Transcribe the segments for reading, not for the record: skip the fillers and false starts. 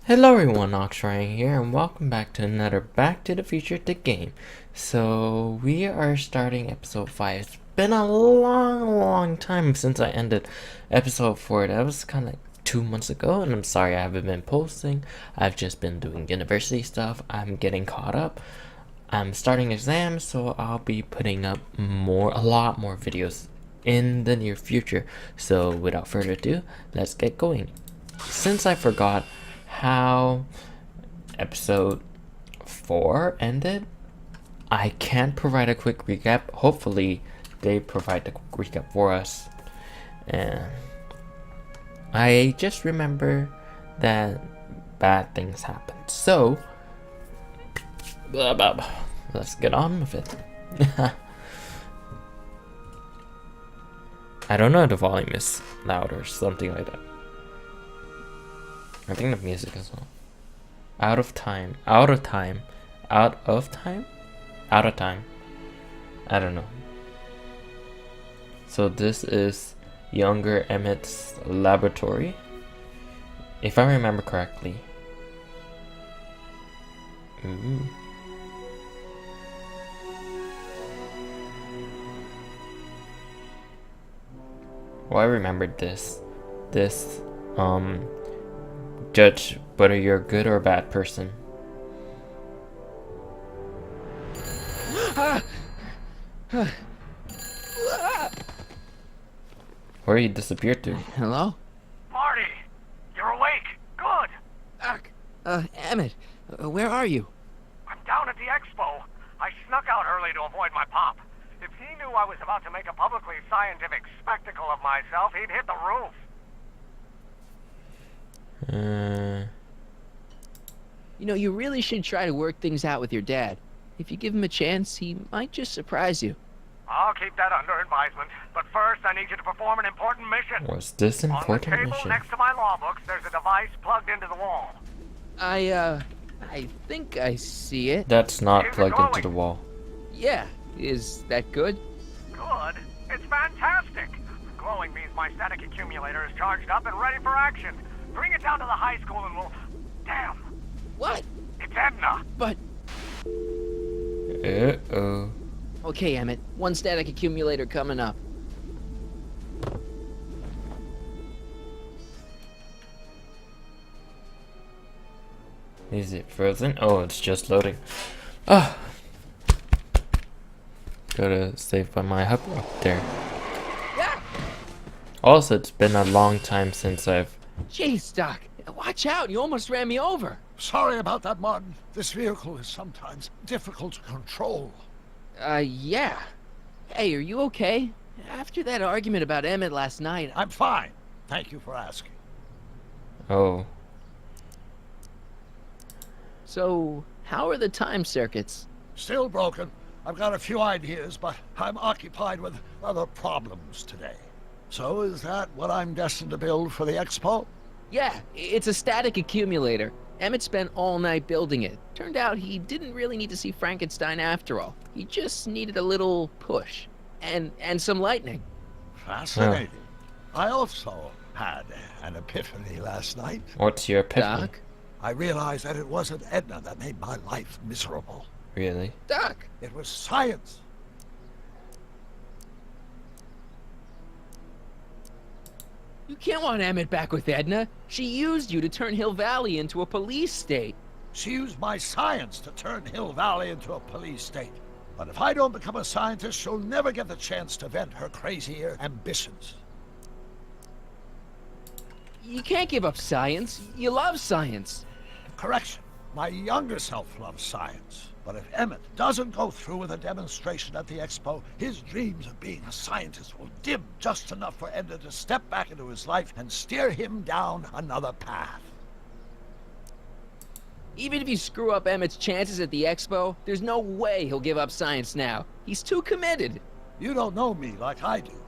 Hello everyone, OxRyan here, and welcome back to another Back to the Future the game. So we are starting episode 5. It's been a long time since I ended episode 4. That was kind of 2 months ago, and I'm sorry I haven't been posting. I've just been doing university stuff. I'm getting caught up. I'm starting exams, so I'll be putting up a lot more videos in the near future. So without further ado, let's get going. Since I forgot how episode 4 ended, I can't provide a quick recap. Hopefully they provide the quick recap for us. And I just remember that bad things happened, so let's get on with it. I don't know if the volume is loud or something like that. I think the music is on. Out of time. I don't know. So this is younger Emmett's laboratory, if I remember correctly. Ooh. Well, I remembered this. Judge whether you're a good or a bad person. Where he disappeared to? Hello? Marty! You're awake! Good! Doc! Emmett, where are you? I'm down at the expo. I snuck out early to avoid my pop. If he knew I was about to make a publicly scientific spectacle of myself, he'd hit the roof. You know, you really should try to work things out with your dad. If you give him a chance, he might just surprise you. I'll keep that under advisement. But first, I need you to perform an important mission. What's this important On the table mission? next to my law books, there's a device plugged into the wall. I think I see it. That's not Here's plugged the into the wall. Yeah, is that good? Good? It's fantastic! Glowing means my static accumulator is charged up and ready for action. Bring it down to the high school and we'll... Damn! What? It's Edna! But... Uh-oh. Okay, Emmett, one static accumulator coming up. Is it frozen? Oh, it's just loading. Ah! Gotta save by my hub up there. Yeah! Also, it's been a long time since I've... Jeez, Doc, watch out, you almost ran me over. Sorry about that, Martin. This vehicle is sometimes difficult to control. Yeah. Hey, are you okay? After that argument about Emmett last night, I'm fine. Thank you for asking. Oh. So, how are the time circuits? Still broken. I've got a few ideas, but I'm occupied with other problems today. So is that what I'm destined to build for the expo? Yeah, it's a static accumulator. Emmett spent all night building it. Turned out he didn't really need to see Frankenstein after all. He just needed a little push. And some lightning. Fascinating. I also had an epiphany last night. What's your epiphany? Doc? I realized that it wasn't Edna that made my life miserable. Really? Doc! It was science. You can't want Emmett back with Edna. She used you to turn Hill Valley into a police state. She used my science to turn Hill Valley into a police state. But if I don't become a scientist, she'll never get the chance to vent her crazier ambitions. You can't give up science. You love science. Correction. My younger self loves science. But if Emmett doesn't go through with a demonstration at the expo, his dreams of being a scientist will dim just enough for Edna to step back into his life and steer him down another path. Even if you screw up Emmett's chances at the expo, there's no way he'll give up science now. He's too committed. You don't know me like I do.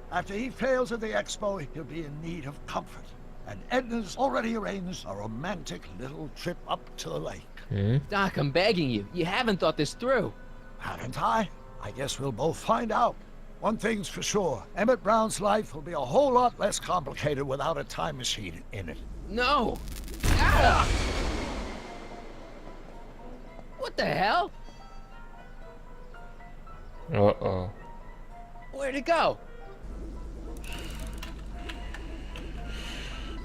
After he fails at the expo, he'll be in need of comfort. And Edna's already arranged a romantic little trip up to the lake. Doc, I'm begging you. You haven't thought this through. Haven't I? I guess we'll both find out. One thing's for sure, Emmett Brown's life will be a whole lot less complicated without a time machine in it. No! Ah! What the hell? Uh-oh. Where'd it go?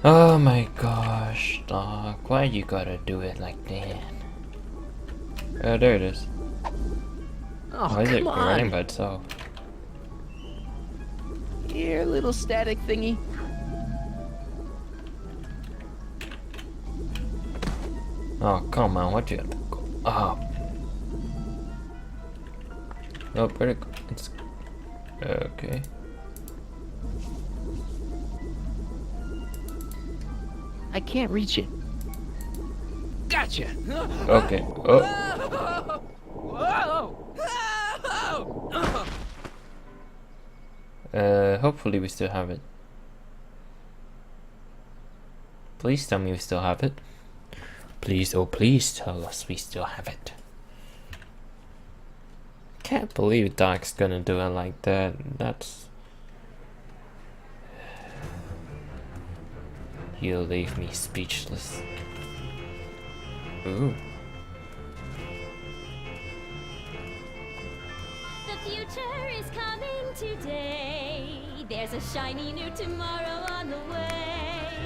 Oh my gosh, Doc. Why you gotta do it like that? Oh, there it is. Oh, Why is it come running on. by itself? Here, little static thingy. Oh, come on. What you have to go up? Oh, where'd it go? It's... Okay. I can't reach it. Gotcha. Okay. Oh. Whoa. Hopefully we still have it. Please tell me we still have it. Please, oh please tell us we still have it. Can't believe Doc's gonna do it like that. That's... He'll leave me speechless. Ooh. The future is coming today. There's a shiny new tomorrow on the way.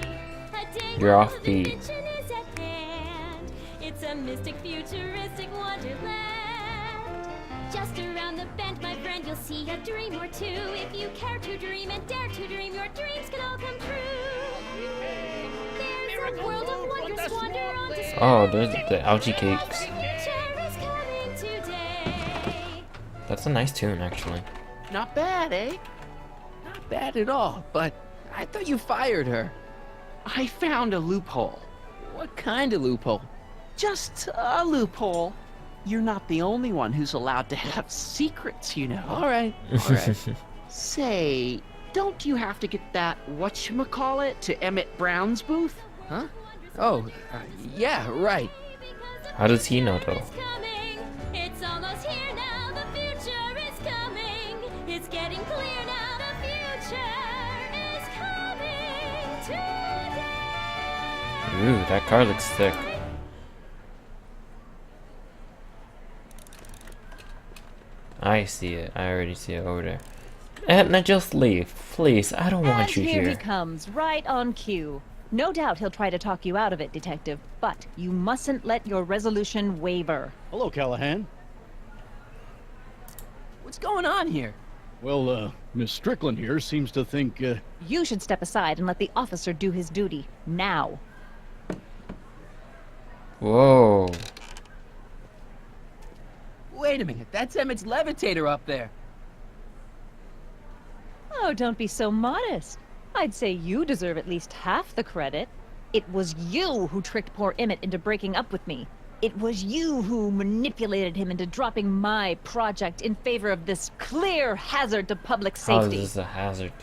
A day You're when off the beat. invention is at hand. It's a mystic, futuristic wonderland. Just around the bend, my friend, you'll see a dream or two. If you care to dream and dare to dream, your dreams can all come true. There's a world of wondrous wonder on display. Oh, there's the algae cakes. The future is coming today. That's a nice tune, actually. Not bad, eh? Not bad at all, but I thought you fired her. I found a loophole. What kind of loophole? Just a loophole. You're not the only one who's allowed to have secrets, you know. All right. Say, don't you have to get that whatchamacallit to Emmett Brown's booth? Huh? Oh, yeah, right. How does he know, though? It's coming. It's almost here now. The future is coming. It's getting clear now. The future is coming today. Ooh, that car looks sick. I see it. I already see it over there. Edna, just leave. Please, I don't want you here he here. comes, right on cue. No doubt he'll try to talk you out of it, Detective, but you mustn't let your resolution waver. Hello, Callahan. What's going on here? Well, Miss Strickland here seems to think, You should step aside and let the officer do his duty, now. Whoa. Wait a minute, that's Emmett's levitator up there. Oh, don't be so modest. I'd say you deserve at least half the credit. It was you who tricked poor Emmett into breaking up with me. It was you who manipulated him into dropping my project in favor of this clear hazard to public How is safety. this a hazard?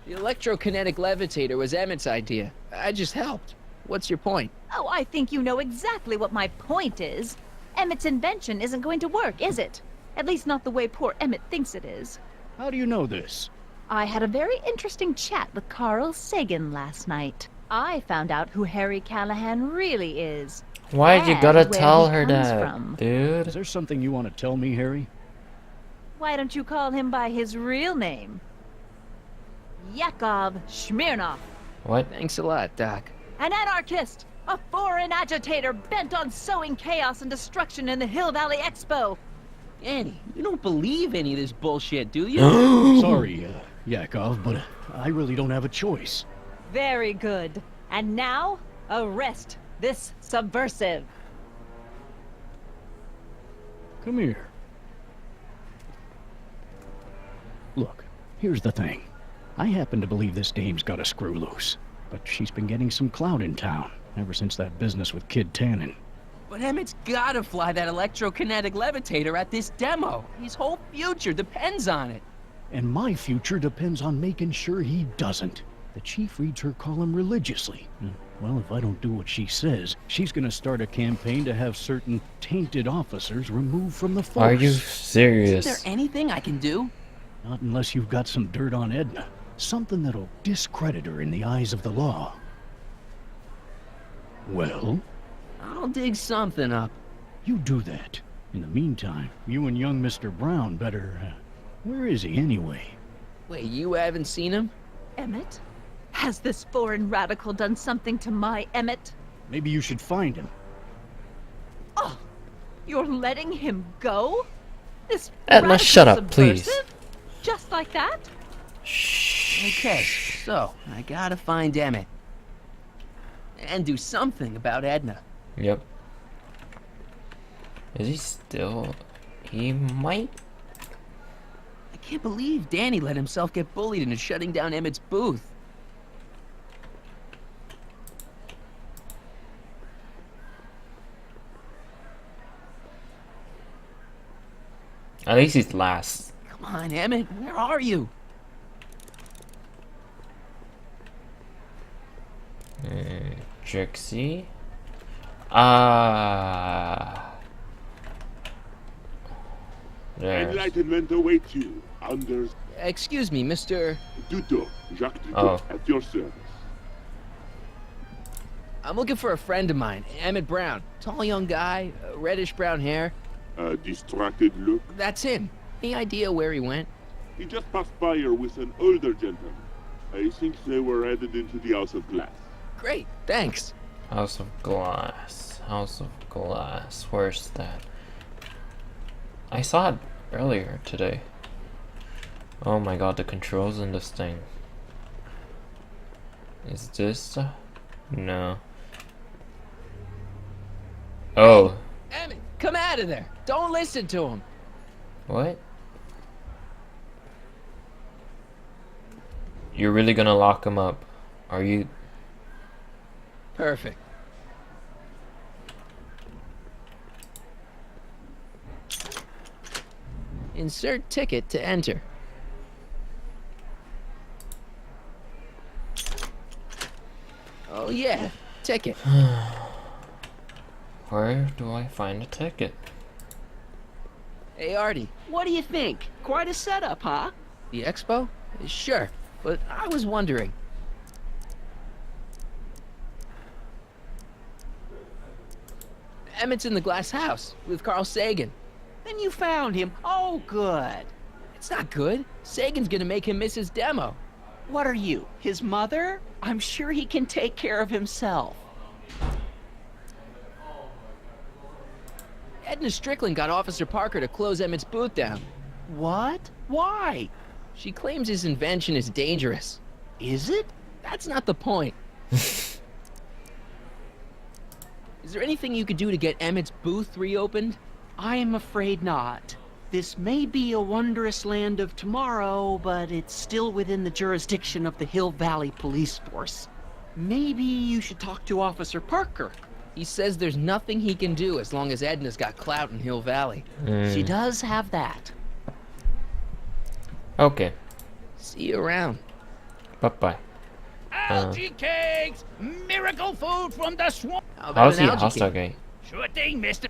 The electrokinetic levitator was Emmett's idea. I just helped. What's your point? Oh, I think you know exactly what my point is. Emmett's invention isn't going to work, is it? At least not the way poor Emmett thinks it is. how do you know this? I had a very interesting chat with Carl Sagan last night. I found out who Harry Callahan really is. Why'd you And gotta where tell he her comes that, from. Is dude? there something you want to tell me, Harry? Why don't you call him by his real name? Yakov Smirnov. What? Thanks a lot, Doc. An anarchist! A foreign agitator bent on sowing chaos and destruction in the Hill Valley Expo! Annie, you don't believe any of this bullshit, do you? Sorry, Yakov, but I really don't have a choice. Very good. And now, arrest this subversive. Come here. Look, here's the thing. I happen to believe this dame's got a screw loose, but she's been getting some clout in town ever since that business with Kid Tannen. But Emmett's gotta fly that electrokinetic levitator at this demo. His whole future depends on it. And my future depends on making sure he doesn't. The chief reads her column religiously. Well, if I don't do what she says, she's gonna start a campaign to have certain tainted officers removed from the force. Are you Is serious? there anything I can do? Not unless you've got some dirt on Edna. Something that'll discredit her in the eyes of the law. Well, All I'll dig something up. You do that. In the meantime, you and young Mr. Brown better... where is he anyway? Wait, you haven't seen him? Emmett? Has this foreign radical done something to my Emmett? Maybe you should find him. Oh, you're letting him go? This Edna, radical shut up, please. subversive? Just like that? Okay, so I gotta find Emmett. And do something about Edna. Yep. Is he still... He might... I can't believe Danny let himself get bullied into shutting down Emmett's booth. At least he's last. Come on, Emmett, where are you? Trixie? There's... Enlightenment awaits you under Excuse me, Mr. Duto, Jacques Duto, Oh. at your service. I'm looking for a friend of mine, Emmett Brown. Tall young guy, reddish brown hair. A distracted look. That's him. Any idea where he went? He just passed by here with an older gentleman. I think they were headed into the House of Glass. Great, thanks. House of Glass. House of Glass. Where's that? I saw it earlier today. Oh my god, the controls in this thing. Is this... No. Oh. Emmett, come out of there. Don't listen to him. What? You're really gonna lock him up? Are you... Perfect. Insert ticket to enter. Oh yeah, ticket. Where do I find a ticket? Hey Artie, What do you think? Quite a setup, huh? the expo? Sure, but I was wondering. Emmett's in the glass house with Carl Sagan. Then you found him. Oh, good. It's not good. Sagan's gonna make him miss his demo. What are you, his mother? I'm sure he can take care of himself. Edna Strickland got Officer Parker to close Emmett's booth down. What? Why? She claims his invention is dangerous. Is it? That's not the point. Is there anything you could do to get Emmett's booth reopened? I am afraid not. This may be a wondrous land of tomorrow, but it's still within the jurisdiction of the Hill Valley Police Force. Maybe you should talk to Officer Parker. He says there's nothing he can do as long as Edna's got clout in Hill Valley. She does have that. Okay. See you around. Bye-bye. Algae cakes! Miracle food from the swamp! How about How's an he algae hostile cake? guy? Sure thing, mister.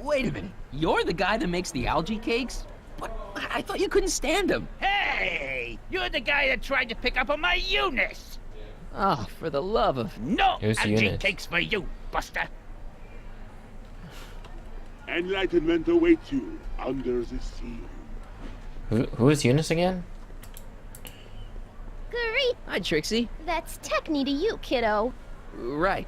Wait a minute. You're the guy that makes the algae cakes? But I thought you couldn't stand them. Hey! You're the guy that tried to pick up on my Eunice! Oh, for the love of... No Who's algae Eunice? cakes for you, Buster! Enlightenment awaits you under the sea. Who is Eunice again? Great. Hi, Trixie. That's techni to you, kiddo. Right.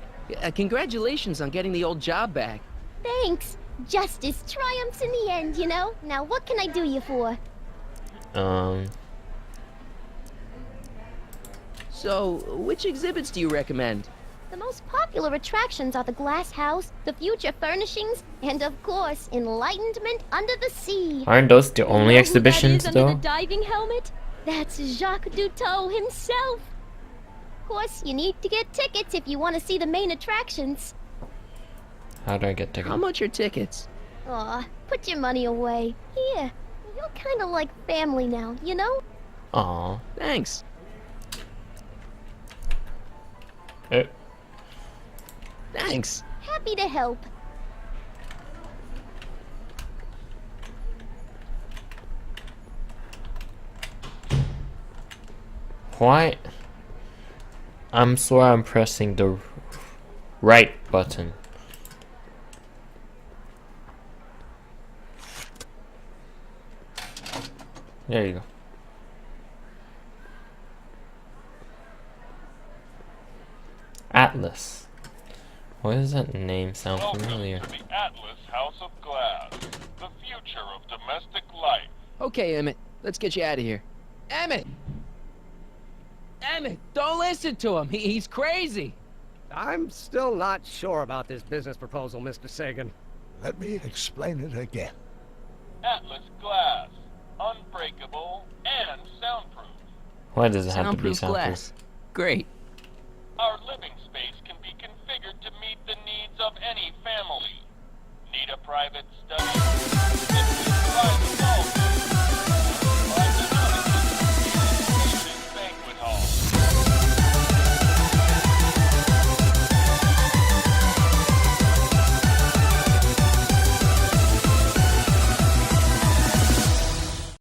Congratulations on getting the old job back. Thanks. Justice triumphs in the end, you know? Now what can I do you for? So, which exhibits do you recommend? The most popular attractions are the Glass House, the Future Furnishings, and of course, Enlightenment Under the Sea. Aren't those the only You know exhibitions, who that is under though? the diving helmet? That's Jacques Duteau himself. Of course, you need to get tickets if you want to see the main attractions. How do I get tickets? How much are tickets? Aw, put your money away. Here, you're kind of like family now, you know? Aw. Thanks. Thanks. Happy to help. Why? I'm sorry I'm pressing the right button. There you go. Atlas. Why does that name sound familiar? Welcome to the Atlas House of Glass, the future of domestic life. Okay, Emmett, let's get you out of here. Emmett! Emmett, don't listen to him. He's crazy. I'm still not sure about this business proposal, Mr. Sagan. Let me explain it again. Atlas Glass, unbreakable and soundproof. Why does it have to be Soundproof soundproof? glass. Great. Our living space can be configured to meet the needs of any family. Need a private study